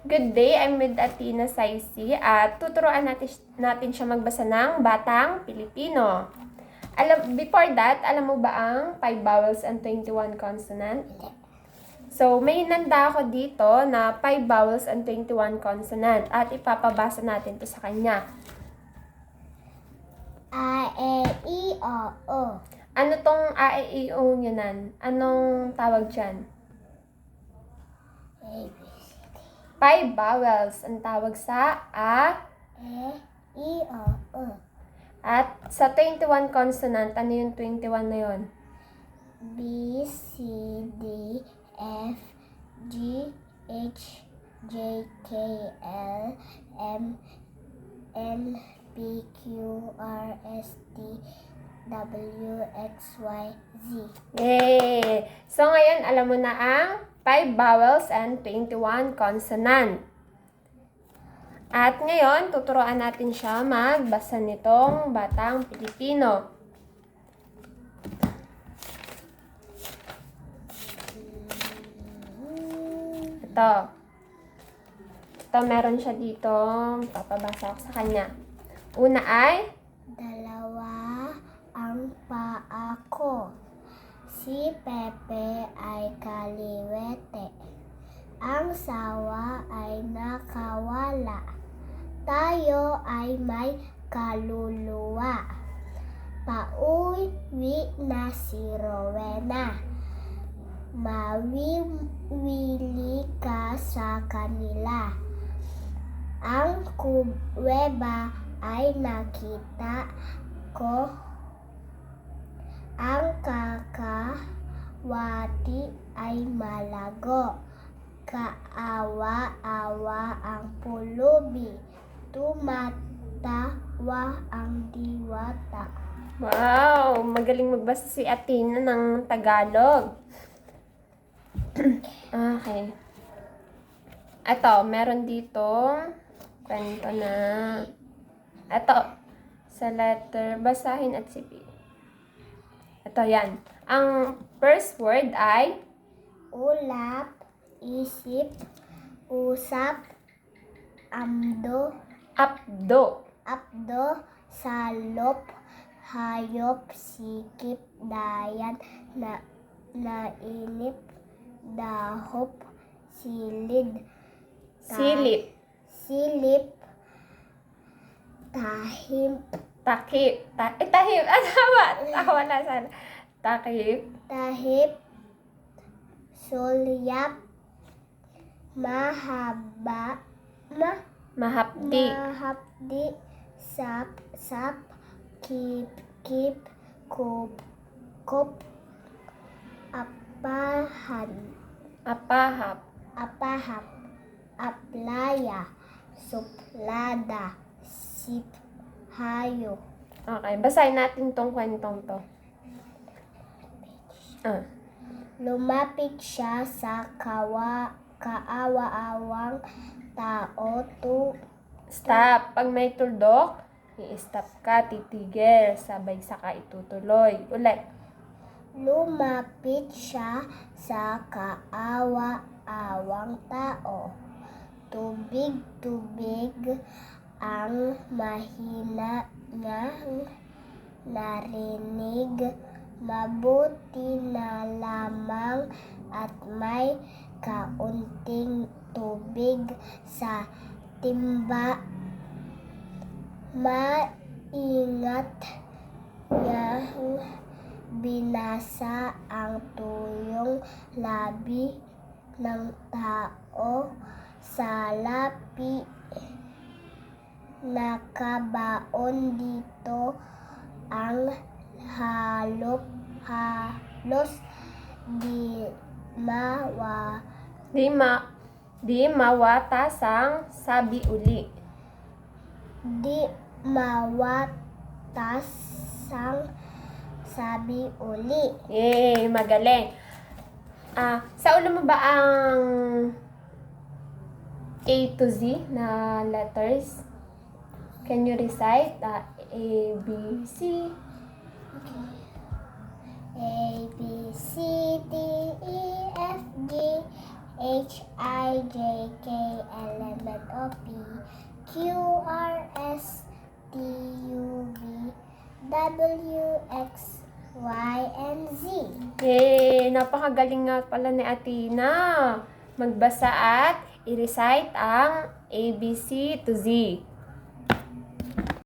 Good day, I'm with Athena Saisi at tuturuan natin siya magbasa ng Batang Pilipino. Before that, alam mo ba ang 5 vowels and 21 consonant? So, may hinanda ako dito na 5 vowels and 21 consonant at ipapabasa natin to sa kanya. A, E, I, O. Ano tong A, E, I, O yan? Anong tawag dyan? A, B, C, D. 5 vowels ang tawag sa A, E, I, O. at sa 21 consonant, ano yung 21 na yun? B, C, D, F, G, H, J, K, L, M, N, P, Q, R, S, T, W, X, Y, Z. Yay! So ngayon, alam mo na ang 5 vowels and 21 consonant. At ngayon, tuturuan natin siya magbasa nitong Batang Pilipino. Ito meron siya dito. Papabasa ko sa kanya. Una ay, Dalawa ang paa ko. Si Pepe ay kaliwete. Ang sawa ay nakawala. Tayo ay may kaluluwa. Pauwi na si Rowena. Mawiwili ka sa kanila. Ang kuweba ay nakita ko. Ang kakawati ay malago. Kaawa-awa ang pulubi. Tumatawa ang diwata. wow! Magaling magbasa si Athena ng Tagalog. Okay. Ito, meron dito kwento na. Ito, sa letter, basahin at sipin. Ito, yan. Ang first word ay Ulap, isip, usap, amdo, abdo. salop, hayop, sikip, dayan, nainip, dahop, silid, Silip. tahim, Takip. Tama. Tawa na sana. Takip. tahip, sulyap, mahaba, Mahapdi. mahapdi, sap, kip, kup, Apahap. apahap, aplaya, suplada, hayo. Okay, basahin natin tong kwentong to. Lumapit siya sa kaawa-awang tao Stop. Pag may tuldok, i-stop ka, titigil, sabay saka itutuloy. Ulit. Lumapit siya sa kaawa-awang tao. Tubig ang mahina niyang narinig. Mabuti na lamang at may kaunting tubig sa timba. Maingat niyang binasa ang tuyong labi ng tao sa lapi. Nakabaon dito ang halos Di mawatasang sabi uli. Di mawatasang sabi uli. Yay! Magaling. Sa ulo mo ba ang A to Z na letters? Can you recite? A, B, C. A, B, C, D, E, F, G, H, I, J, K, L, Q, R, S, T, U, V, W, X, Y, and Z. Yay! Napakagaling nga pala ni Athena. Magbasa at i-recite ang ABC to Z.